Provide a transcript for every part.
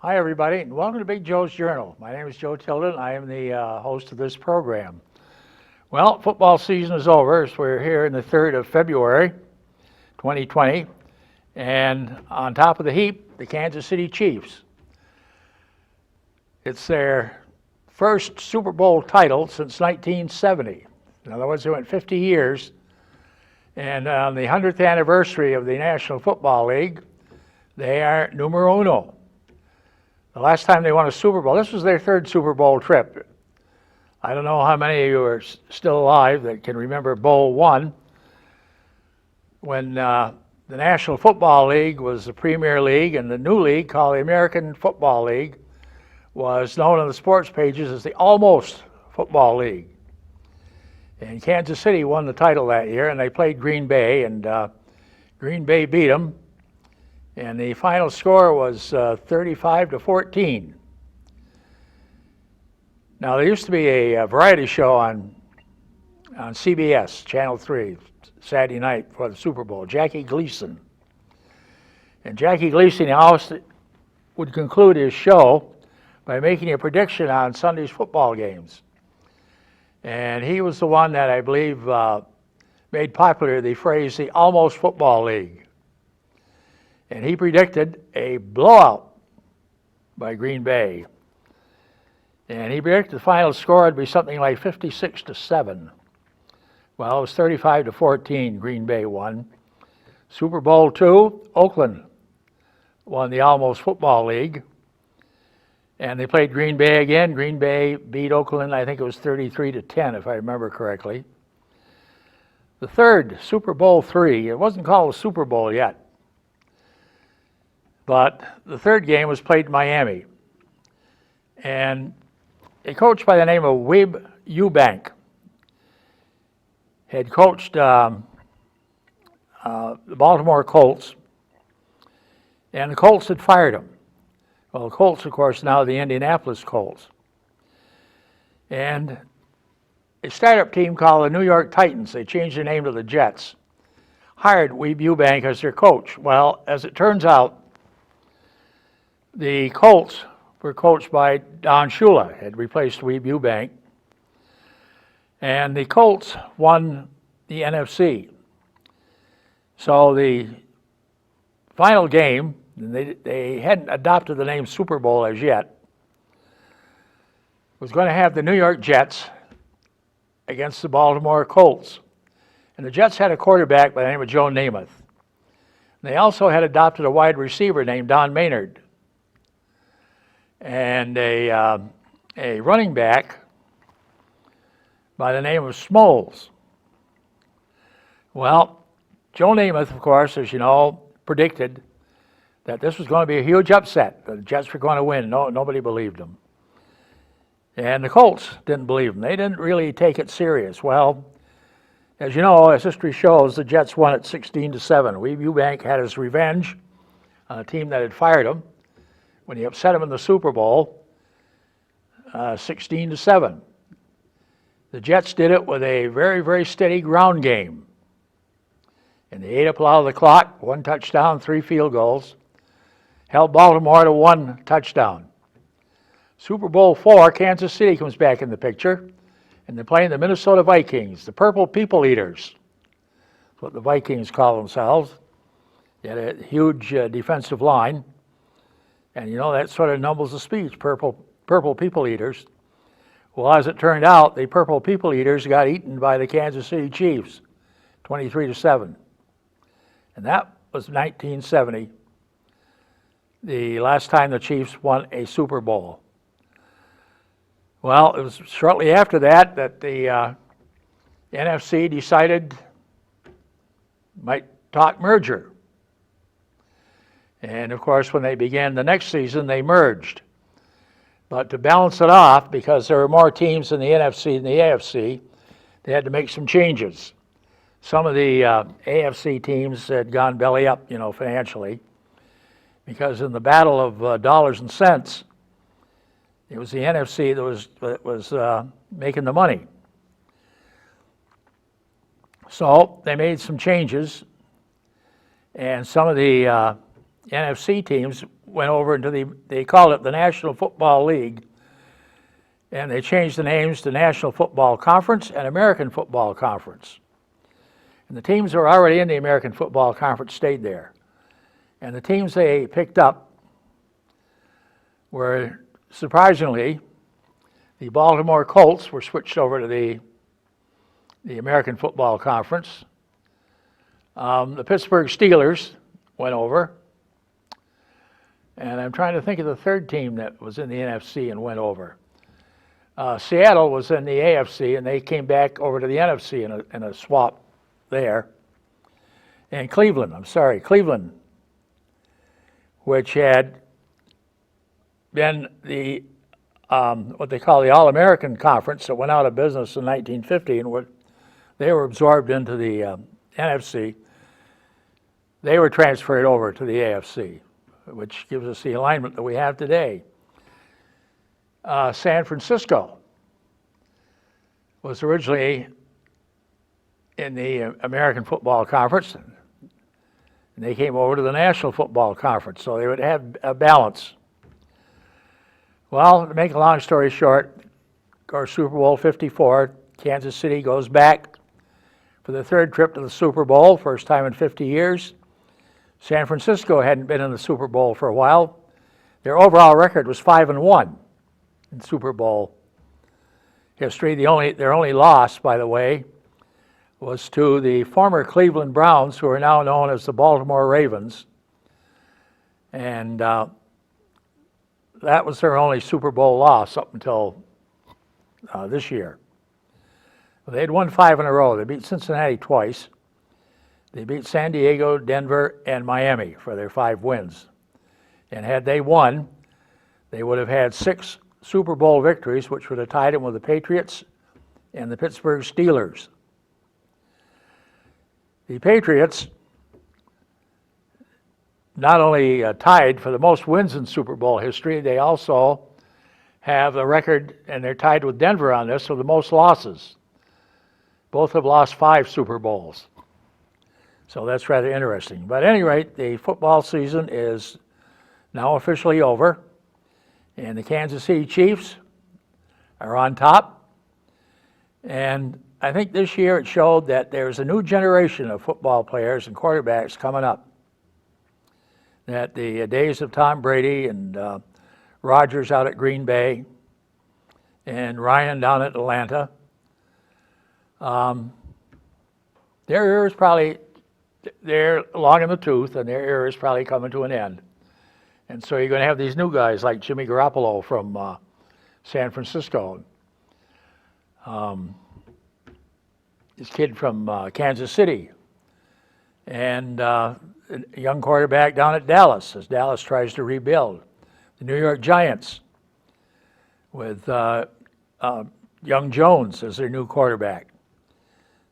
Hi, everybody, and welcome to Big Joe's Journal. My name is Joe Tilden. I am the host of this program. Well, football season is over, so we're here in the 3rd of February, 2020, and on top of the heap, the Kansas City Chiefs. It's their first Super Bowl title since 1970. In other words, they went 50 years, and on the 100th anniversary of the National Football League, they are numero uno. The last time they won a Super Bowl, this was their 3rd Super Bowl trip. I don't know how many of you are still alive that can remember Bowl 1, when the National Football League was the Premier League, and the new league, called the American Football League, was known on the sports pages as the Almost Football League. And Kansas City won the title that year, and they played Green Bay, and Green Bay beat them. And the final score was 35-14. Now, there used to be a variety show on CBS, Channel 3, Saturday night for the Super Bowl, Jackie Gleason. And Jackie Gleason always would conclude his show by making a prediction on Sunday's football games. And he was the one that I believe made popular the phrase, the Almost Football League. And he predicted a blowout by Green Bay. And he predicted the final score would be something like 56-7. Well, it was 35-14, Green Bay won. Super Bowl II, Oakland won the Almost Football League. And they played Green Bay again. Green Bay beat Oakland, I think it was 33-10, if I remember correctly. The 3rd, Super Bowl III, it wasn't called a Super Bowl yet. But the 3rd game was played in Miami. And a coach by the name of Weeb Ewbank had coached the Baltimore Colts, and the Colts had fired him. Well, the Colts, of course, now the Indianapolis Colts. And a startup team called the New York Titans, they changed their name to the Jets, hired Weeb Ewbank as their coach. Well, as it turns out, the Colts were coached by Don Shula, had replaced Weeb Ewbank. And the Colts won the NFC. So the final game, they hadn't adopted the name Super Bowl as yet, was going to have the New York Jets against the Baltimore Colts. And the Jets had a quarterback by the name of Joe Namath. They also had adopted a wide receiver named Don Maynard, and a running back by the name of Smoles. Well, Joe Namath, of course, as you know, predicted that this was going to be a huge upset. The Jets were going to win. Nobody believed him. And the Colts didn't believe him. They didn't really take it serious. Well, as you know, as history shows, the Jets won it 16-7. Weeb Ewbank had his revenge on a team that had fired him when he upset him in the Super Bowl, 16-7. The Jets did it with a very, very steady ground game. And they ate up a lot of the clock, 1 touchdown, 3 field goals, held Baltimore to 1 touchdown. Super Bowl IV, Kansas City comes back in the picture, and they're playing the Minnesota Vikings, the Purple People Eaters. That's what the Vikings call themselves. They had a huge defensive line. And you know, that sort of numbles the speech, purple people eaters. Well, as it turned out, the Purple People Eaters got eaten by the Kansas City Chiefs, 23-7. And that was 1970, the last time the Chiefs won a Super Bowl. Well, it was shortly after that the NFC decided might talk merger. And of course, when they began the next season, they merged. But to balance it off, because there were more teams in the NFC than the AFC, they had to make some changes. Some of the AFC teams had gone belly up, financially, because in the battle of dollars and cents, it was the NFC that was making the money. So they made some changes, and some of the NFC teams went over into they called it the National Football League, and they changed the names to National Football Conference and American Football Conference. And the teams who were already in the American Football Conference stayed there. And the teams they picked up were, surprisingly, the Baltimore Colts were switched over to the American Football Conference. The Pittsburgh Steelers went over. And I'm trying to think of the third team that was in the NFC and went over. Seattle was in the AFC, and they came back over to the NFC in a swap there. And Cleveland, which had been the what they call the All-American Conference that went out of business in 1950, and they were absorbed into the NFC. They were transferred over to the AFC, which gives us the alignment that we have today. San Francisco was originally in the American Football Conference, and they came over to the National Football Conference, so they would have a balance. Well, to make a long story short, of course, Super Bowl 54, Kansas City goes back for the third trip to the Super Bowl, first time in 50 years. San Francisco hadn't been in the Super Bowl for a while. Their overall record was 5-1 in Super Bowl history. Their only loss, by the way, was to the former Cleveland Browns, who are now known as the Baltimore Ravens. And that was their only Super Bowl loss up until this year. They'd won 5 in a row. They beat Cincinnati twice. They beat San Diego, Denver, and Miami for their 5 wins. And had they won, they would have had 6 Super Bowl victories, which would have tied them with the Patriots and the Pittsburgh Steelers. The Patriots not only tied for the most wins in Super Bowl history, they also have a record, and they're tied with Denver on this, for the most losses. Both have lost 5 Super Bowls. So that's rather interesting. But at any rate, the football season is now officially over, and the Kansas City Chiefs are on top. And I think this year it showed that there's a new generation of football players and quarterbacks coming up. That the days of Tom Brady and Rodgers out at Green Bay and Ryan down at Atlanta, their era is probably, they're long in the tooth, and their era is probably coming to an end. And so you're going to have these new guys like Jimmy Garoppolo from San Francisco, this kid from Kansas City, and a young quarterback down at Dallas as Dallas tries to rebuild. The New York Giants with young Jones as their new quarterback.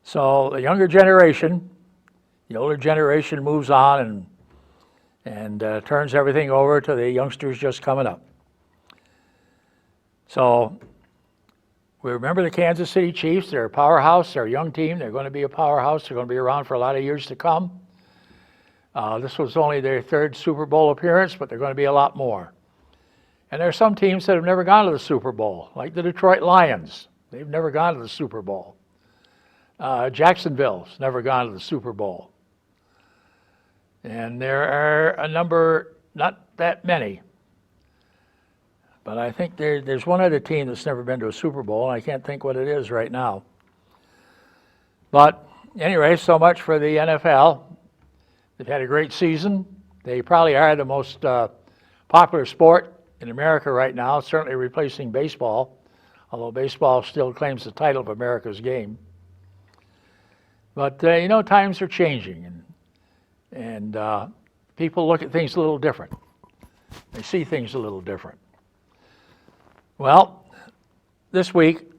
So the younger generation, the older generation moves on and turns everything over to the youngsters just coming up. So we remember the Kansas City Chiefs. They're a powerhouse. They're a young team. They're going to be a powerhouse. They're going to be around for a lot of years to come. This was only their 3rd Super Bowl appearance, but they're going to be a lot more. And there are some teams that have never gone to the Super Bowl, like the Detroit Lions. They've never gone to the Super Bowl. Jacksonville's never gone to the Super Bowl. And there are a number, not that many, but I think there's one other team that's never been to a Super Bowl, and I can't think what it is right now. But anyway, so much for the NFL. They've had a great season. They probably are the most popular sport in America right now, certainly replacing baseball, although baseball still claims the title of America's game. But, times are changing, and people look at things a little different. They see things a little different. Well, this week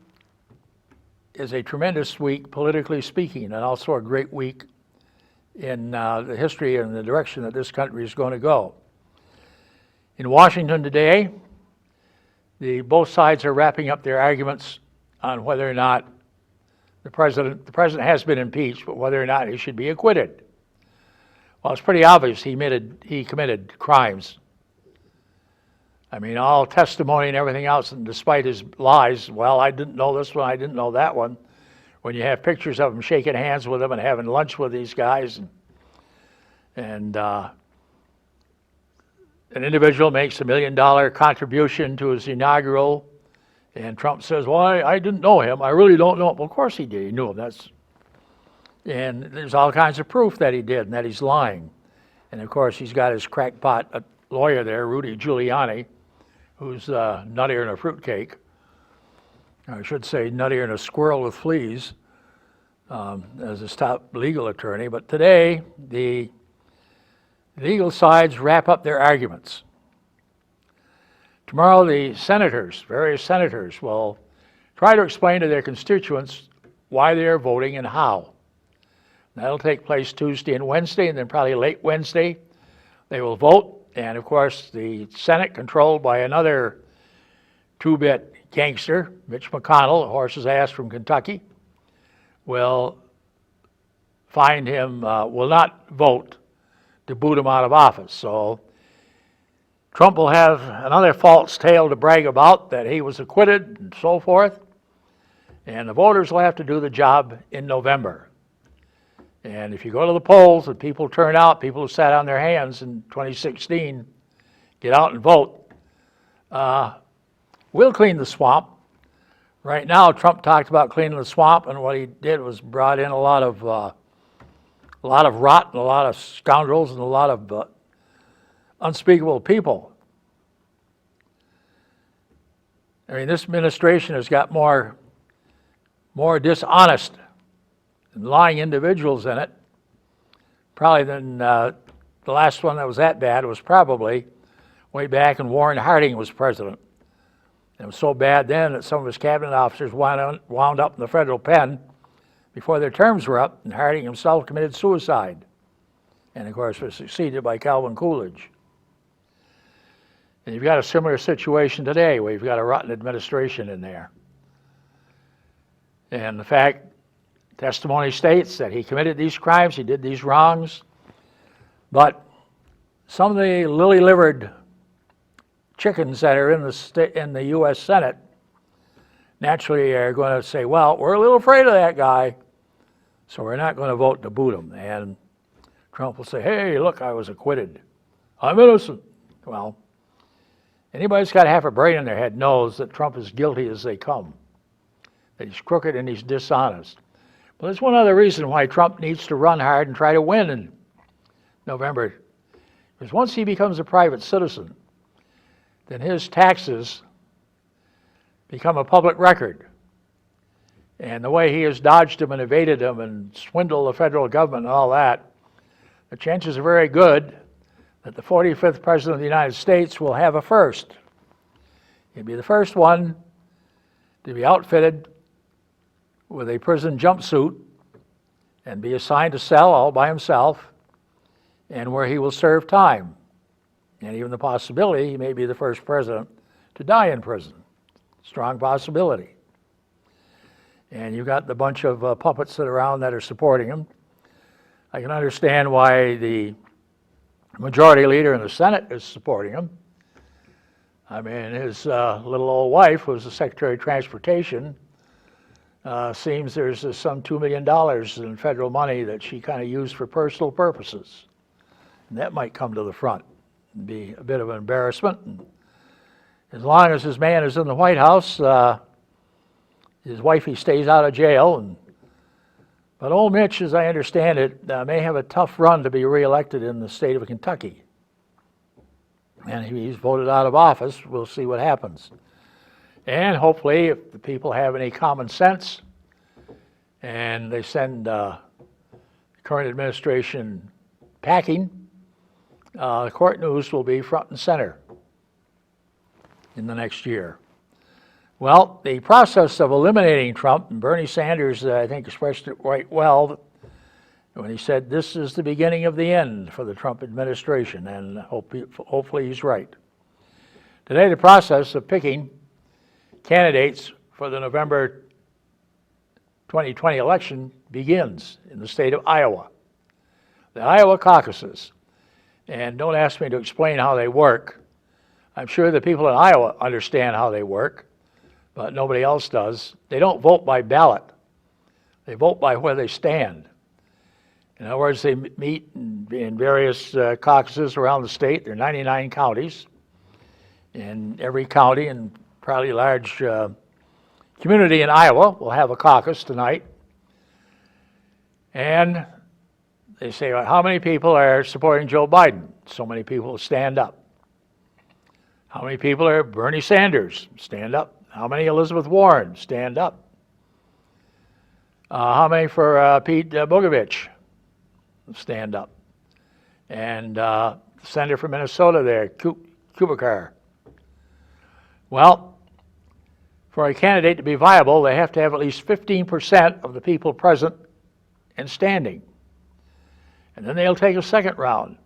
is a tremendous week, politically speaking, and also a great week in the history and the direction that this country is going to go. In Washington today, both sides are wrapping up their arguments on whether or not the president has been impeached, but whether or not he should be acquitted. Well, it's pretty obvious he committed crimes I mean, all testimony and everything else, and despite his lies, well, I didn't know this one, I didn't know that one. When you have pictures of him shaking hands with them and having lunch with these guys, and an individual makes $1 million contribution to his inaugural, and Trump says, well, I didn't know him, I really don't know him. Well, of course he did, he knew him. And there's all kinds of proof that he did and that he's lying. And of course, he's got his crackpot lawyer there, Rudy Giuliani, who's nuttier than a fruitcake. I should say nuttier than a squirrel with fleas, as his top legal attorney. But today, the legal sides wrap up their arguments. Tomorrow, the senators, various senators, will try to explain to their constituents why they are voting and how. That'll take place Tuesday and Wednesday, and then probably late Wednesday, they will vote. And of course, the Senate, controlled by another two-bit gangster, Mitch McConnell, a horse's ass from Kentucky, will find him, will not vote to boot him out of office. So Trump will have another false tale to brag about, that he was acquitted and so forth. And the voters will have to do the job in November. And if you go to the polls and people turn out, people who sat on their hands in 2016, get out and vote, we'll clean the swamp. Right now, Trump talked about cleaning the swamp, and what he did was brought in a lot of rot and a lot of scoundrels and a lot of unspeakable people. I mean, this administration has got more dishonest and lying individuals in it, probably than the last one that was that bad was probably way back when Warren Harding was president. It was so bad then that some of his cabinet officers wound up in the federal pen before their terms were up, and Harding himself committed suicide, and of course was succeeded by Calvin Coolidge. And you've got a similar situation today where you've got a rotten administration in there. And the fact, testimony states that he committed these crimes, he did these wrongs, but some of the lily-livered chickens that are in the U.S. Senate naturally are going to say, well, we're a little afraid of that guy, so we're not going to vote to boot him. And Trump will say, hey, look, I was acquitted. I'm innocent. Well, anybody that's got half a brain in their head knows that Trump is guilty as they come, that he's crooked and he's dishonest. But there's one other reason why Trump needs to run hard and try to win in November. Because once he becomes a private citizen, then his taxes become a public record. And the way he has dodged them and evaded them and swindled the federal government and all that, the chances are very good that the 45th President of the United States will have a first. He'll be the first one to be outfitted with a prison jumpsuit and be assigned to cell all by himself, and where he will serve time. And even the possibility he may be the first president to die in prison. Strong possibility. And you've got the bunch of puppets that are around that are supporting him. I can understand why the majority leader in the Senate is supporting him. I mean, his little old wife, who's the Secretary of Transportation, seems there's some $2 million in federal money that she kind of used for personal purposes. And that might come to the front and be a bit of an embarrassment. And as long as his man is in the White House, his wifey stays out of jail. But old Mitch, as I understand it, may have a tough run to be reelected in the state of Kentucky. And if he's voted out of office, we'll see what happens. And hopefully, if the people have any common sense and they send the current administration packing, the court news will be front and center in the next year. Well, the process of eliminating Trump, and Bernie Sanders, I think, expressed it quite well when he said this is the beginning of the end for the Trump administration, and hopefully he's right. Today, the process of picking candidates for the November 2020 election begins in the state of Iowa. The Iowa caucuses. And don't ask me to explain how they work. I'm sure the people in Iowa understand how they work, but nobody else does. They don't vote by ballot. They vote by where they stand. In other words, they meet in various caucuses around the state. There are 99 counties. In every county and probably large community in Iowa will have a caucus tonight. And they say, well, how many people are supporting Joe Biden? So many people stand up. How many people are Bernie Sanders? Stand up. How many Elizabeth Warren? Stand up. How many for Pete Buttigieg? Stand up. And the senator from Minnesota there, Kubikar. Well, for a candidate to be viable, they have to have at least 15% of the people present and standing. And then they'll take a second round.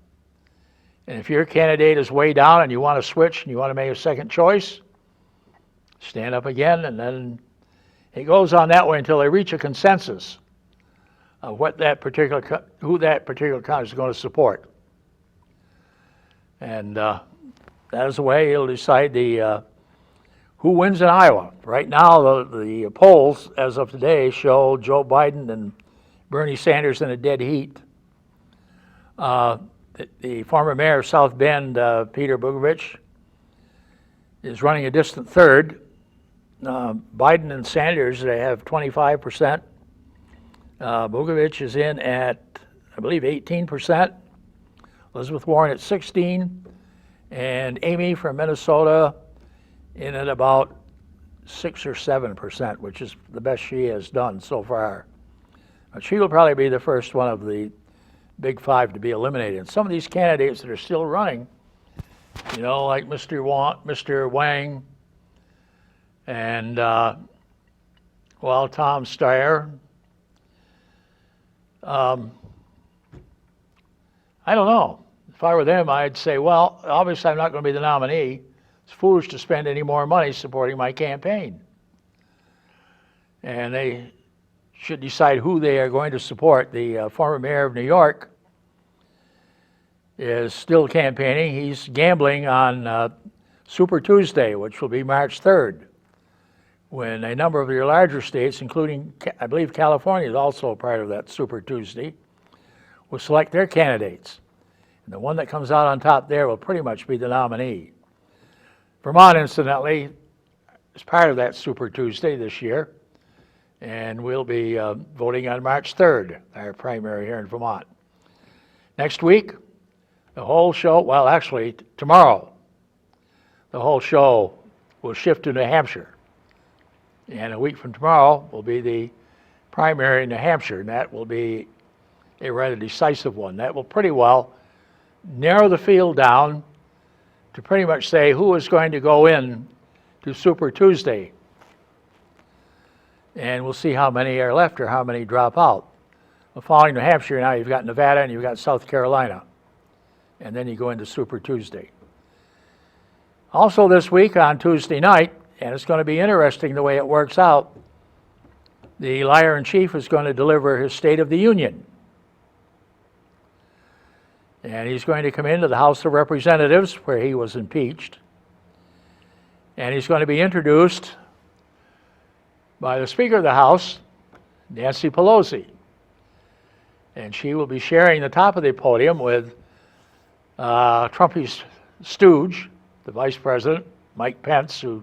And if your candidate is way down and you want to switch and you want to make a second choice, stand up again, and then it goes on that way until they reach a consensus of who that particular candidate is going to support. And that is the way he'll decide who wins in Iowa. Right now, the polls, as of today, show Joe Biden and Bernie Sanders in a dead heat. The former mayor of South Bend, Peter Buttigieg, is running a distant third. Biden and Sanders, they have 25%. Buttigieg is in at, I believe, 18%. Elizabeth Warren at 16%. And Amy from Minnesota in at about 6 or 7%, which is the best she has done so far. But she will probably be the first one of the big five to be eliminated. And some of these candidates that are still running, you know, like Mr. Wang and, Tom Steyer. I don't know. If I were them, I'd say, well, obviously I'm not going to be the nominee. It's foolish to spend any more money supporting my campaign. And they should decide who they are going to support. The former mayor of New York is still campaigning. He's gambling on Super Tuesday, which will be March 3rd, when a number of your larger states, including, I believe, California is also a part of that Super Tuesday, will select their candidates. And the one that comes out on top there will pretty much be the nominee. Vermont, incidentally, is part of that Super Tuesday this year, and we'll be voting on March 3rd, our primary here in Vermont. Next week, the whole show, well, actually, tomorrow, the whole show will shift to New Hampshire. And a week from tomorrow will be the primary in New Hampshire, and that will be a rather decisive one. That will pretty well narrow the field down to pretty much say who is going to go in to Super Tuesday. And we'll see how many are left or how many drop out. Well, following New Hampshire, now you've got Nevada and you've got South Carolina. And then you go into Super Tuesday. Also this week on Tuesday night, and it's going to be interesting the way it works out, the liar-in-chief is going to deliver his State of the Union. And he's going to come into the House of Representatives, where he was impeached. And he's going to be introduced by the Speaker of the House, Nancy Pelosi. And she will be sharing the top of the podium with Trumpy's stooge, the Vice President, Mike Pence, who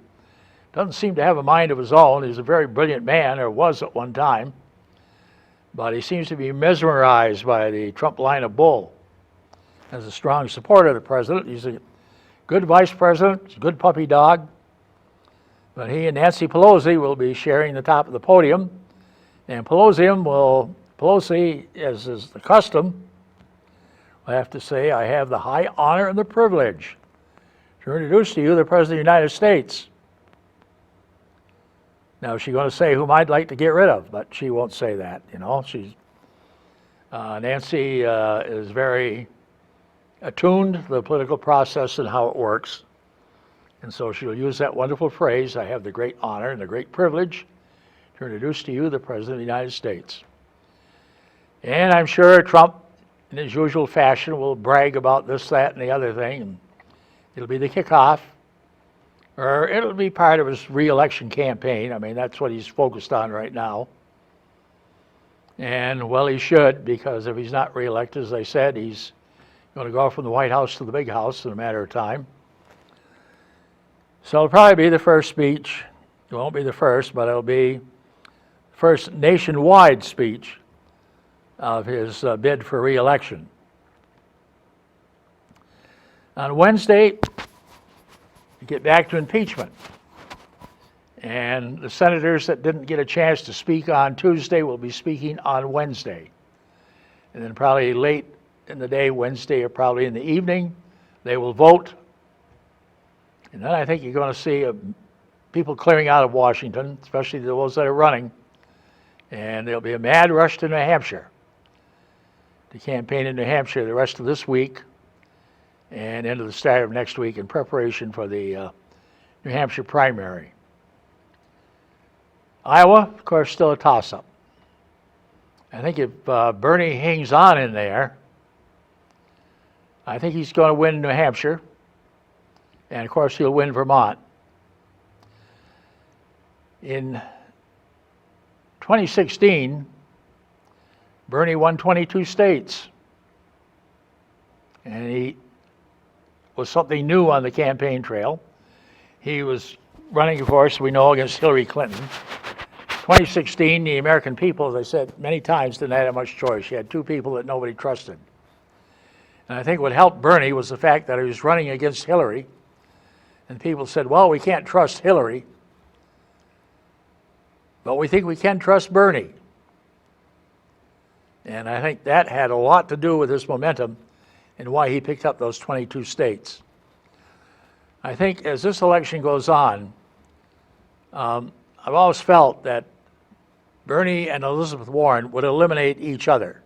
doesn't seem to have a mind of his own. He's a very brilliant man, or was at one time. But he seems to be mesmerized by the Trump line of bull. As a strong supporter of the president. He's a good vice president, he's a good puppy dog. But he and Nancy Pelosi will be sharing the top of the podium. And Pelosi, as is the custom, will have to say, I have the high honor and the privilege to introduce to you the President of the United States. Now, she's going to say whom I'd like to get rid of, but she won't say that, you know. Nancy is very attuned to the political process and how it works. And so she'll use that wonderful phrase, I have the great honor and the great privilege to introduce to you the President of the United States. And I'm sure Trump, in his usual fashion, will brag about this, that, and the other thing. And it'll be the kickoff or it'll be part of his re-election campaign. I mean, that's what he's focused on right now. And, well, he should, because if he's not re-elected, as I said, he's going to go from the White House to the big house in a matter of time. So it'll probably be the first speech. It won't be the first, but it'll be the first nationwide speech of his bid for re-election. On Wednesday, we get back to impeachment. And the senators that didn't get a chance to speak on Tuesday will be speaking on Wednesday. And then probably late in the day, Wednesday, or probably in the evening, they will vote. And then I think you're going to see people clearing out of Washington, especially those that are running. And there'll be a mad rush to New Hampshire, to campaign in New Hampshire the rest of this week and into the start of next week in preparation for the New Hampshire primary. Iowa, of course, still a toss-up. I think if Bernie hangs on in there, I think he's going to win New Hampshire, and of course he'll win Vermont. In 2016, Bernie won 22 states, and he was something new on the campaign trail. He was running, of course, we know, against Hillary Clinton. 2016, the American people, as I said many times, didn't have much choice. You had two people that nobody trusted. And I think what helped Bernie was the fact that he was running against Hillary, and people said, well, we can't trust Hillary, but we think we can trust Bernie. And I think that had a lot to do with his momentum and why he picked up those 22 states. I think as this election goes on, I've always felt that Bernie and Elizabeth Warren would eliminate each other.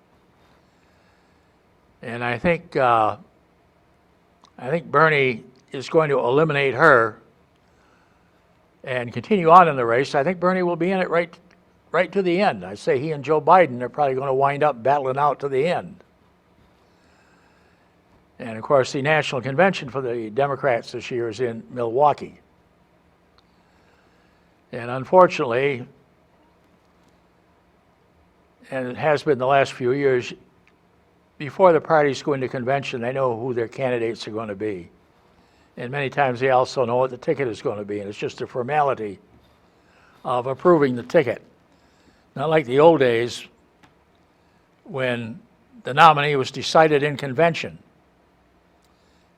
And I think Bernie is going to eliminate her and continue on in the race. I think Bernie will be in it right to the end. I say he and Joe Biden are probably going to wind up battling out to the end. And of course, the national convention for the Democrats this year is in Milwaukee. And unfortunately, and it has been the last few years, before the parties go into convention, they know who their candidates are going to be. And many times they also know what the ticket is going to be, and it's just a formality of approving the ticket. Not like the old days when the nominee was decided in convention.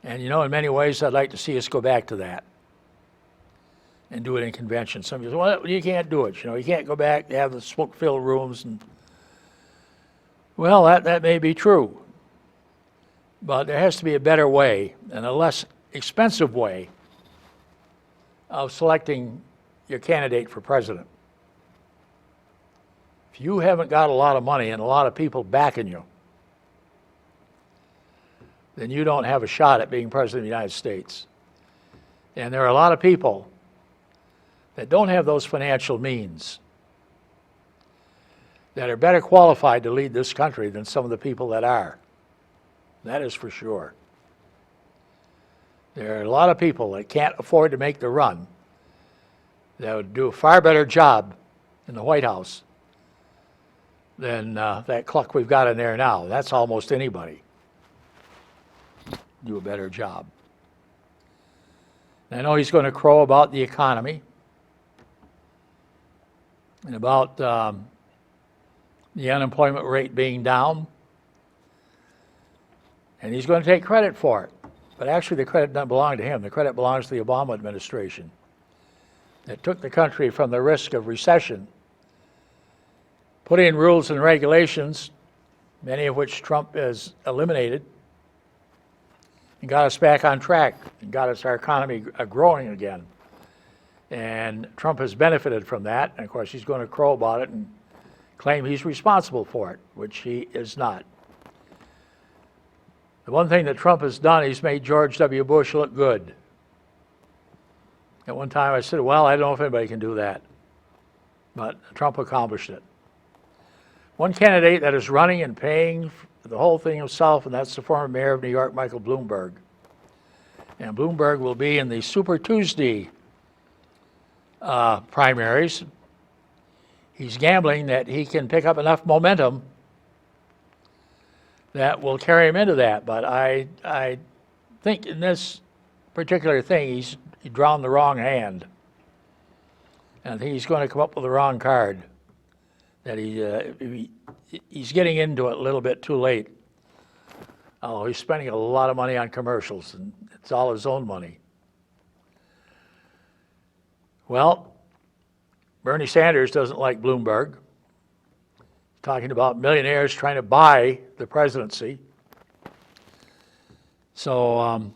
And you know, in many ways, I'd like to see us go back to that and do it in convention. Some people say, well, you can't do it. You know, you can't go back, they have the smoke-filled rooms. And well, that may be true. But there has to be a better way and a less expensive way of selecting your candidate for president. If you haven't got a lot of money and a lot of people backing you, then you don't have a shot at being president of the United States. And there are a lot of people that don't have those financial means that are better qualified to lead this country than some of the people that are. That is for sure. There are a lot of people that can't afford to make the run that would do a far better job in the White House than that cluck we've got in there now. That's almost anybody. Do a better job. And I know he's going to crow about the economy and about the unemployment rate being down. And he's going to take credit for it. But actually the credit doesn't belong to him. The credit belongs to the Obama administration that took the country from the risk of recession, put in rules and regulations, many of which Trump has eliminated, and got us back on track and got us our economy growing again. And Trump has benefited from that. And of course, he's going to crow about it and claim he's responsible for it, which he is not. The one thing that Trump has done, he's made George W. Bush look good. At one time I said, well, I don't know if anybody can do that. But Trump accomplished it. One candidate that is running and paying for the whole thing himself, and that's the former mayor of New York, Michael Bloomberg. And Bloomberg will be in the Super Tuesday primaries. He's gambling that he can pick up enough momentum that will carry him into that. But I think in this particular thing, he's drawn the wrong hand. And I think he's going to come up with the wrong card. That he's getting into it a little bit too late. Oh, he's spending a lot of money on commercials, and it's all his own money. Well, Bernie Sanders doesn't like Bloomberg. He's talking about millionaires trying to buy the presidency. So,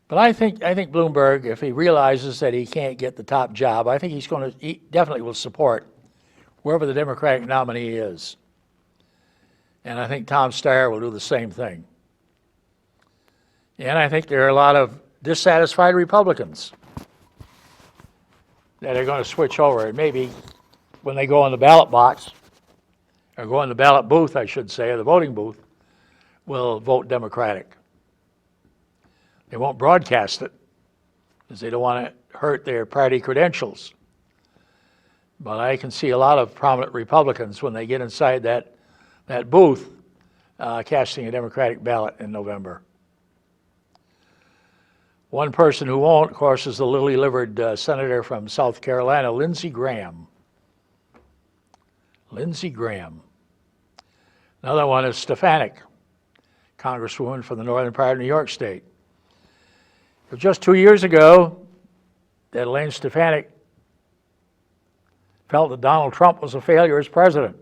but I think Bloomberg, if he realizes that he can't get the top job, I think he definitely will support whoever the Democratic nominee is. And I think Tom Steyer will do the same thing. And I think there are a lot of dissatisfied Republicans that are going to switch over. And maybe when they go in the ballot box, or go in the ballot booth, I should say, or the voting booth, will vote Democratic. They won't broadcast it because they don't want to hurt their party credentials. But I can see a lot of prominent Republicans when they get inside that booth casting a Democratic ballot in November. One person who won't, of course, is the lily-livered senator from South Carolina, Lindsey Graham. Lindsey Graham. Another one is Stefanik, congresswoman from the northern part of New York State. Just 2 years ago, that Elaine Stefanik felt that Donald Trump was a failure as president.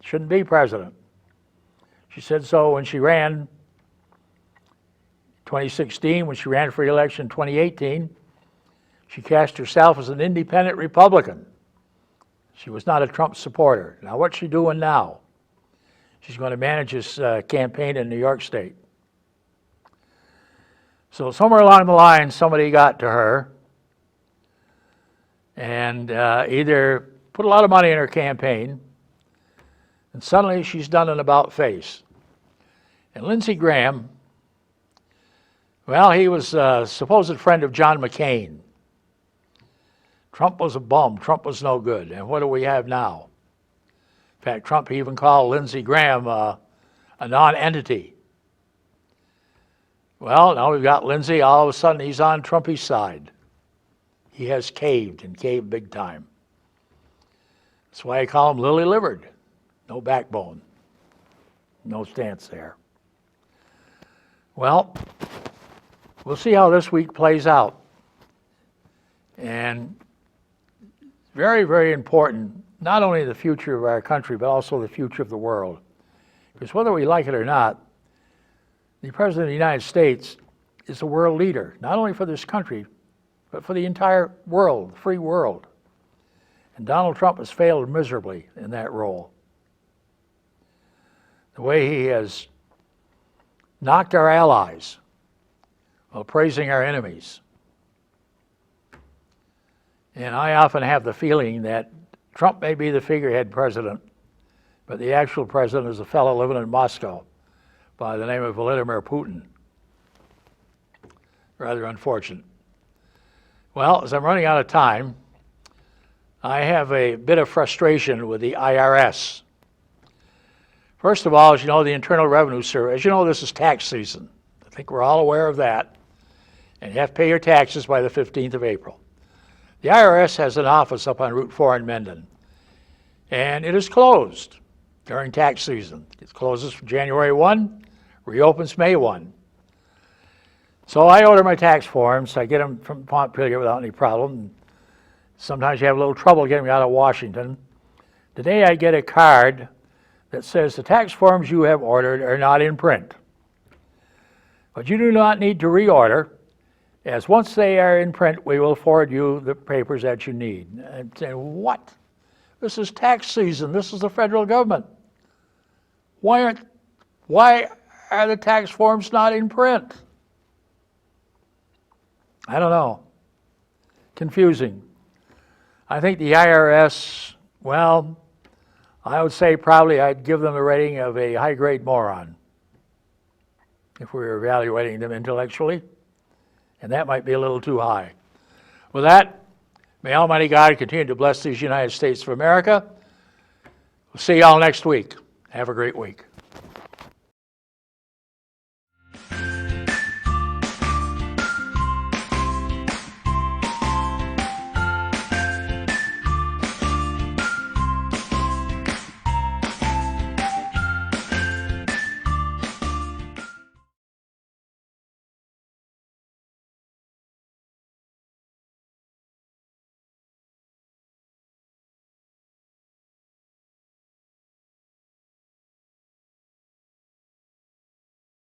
Shouldn't be president. She said so when she ran 2016, when she ran for re-election in 2018. She cast herself as an independent Republican. She was not a Trump supporter. Now, what's she doing now? She's going to manage his campaign in New York State. So somewhere along the line, somebody got to her and either put a lot of money in her campaign, and suddenly she's done an about-face. And Lindsey Graham, well, he was a supposed friend of John McCain. Trump was a bum. Trump was no good. And what do we have now? In fact, Trump even called Lindsey Graham a non-entity. Well, now we've got Lindsey. All of a sudden, he's on Trumpy's side. He has caved, and caved big time. That's why I call him lily-livered. No backbone. No stance there. Well, we'll see how this week plays out. And very, very important, not only the future of our country, but also the future of the world. Because whether we like it or not, the President of the United States is a world leader, not only for this country, but for the entire world, the free world. And Donald Trump has failed miserably in that role. The way he has knocked our allies while praising our enemies. And I often have the feeling that Trump may be the figurehead president, but the actual president is a fellow living in Moscow by the name of Vladimir Putin. Rather unfortunate. Well, as I'm running out of time, I have a bit of frustration with the IRS. First of all, as you know, the Internal Revenue Service, as you know, this is tax season. I think we're all aware of that. And you have to pay your taxes by the 15th of April. The IRS has an office up on Route 4 in Mendon. And it is closed during tax season. It closes January 1, reopens May 1. So I order my tax forms. I get them from Montpelier without any problem. Sometimes you have a little trouble getting them out of Washington. Today I get a card that says the tax forms you have ordered are not in print. But you do not need to reorder, as once they are in print, we will forward you the papers that you need. And saying, what? This is tax season. This is the federal government. Why are the tax forms not in print? I don't know. Confusing. I think the IRS, well, I would say probably I'd give them a rating of a high-grade moron if we were evaluating them intellectually, and that might be a little too high. With that, May Almighty God continue to bless these United States of America. We'll see y'all next week. Have a great week.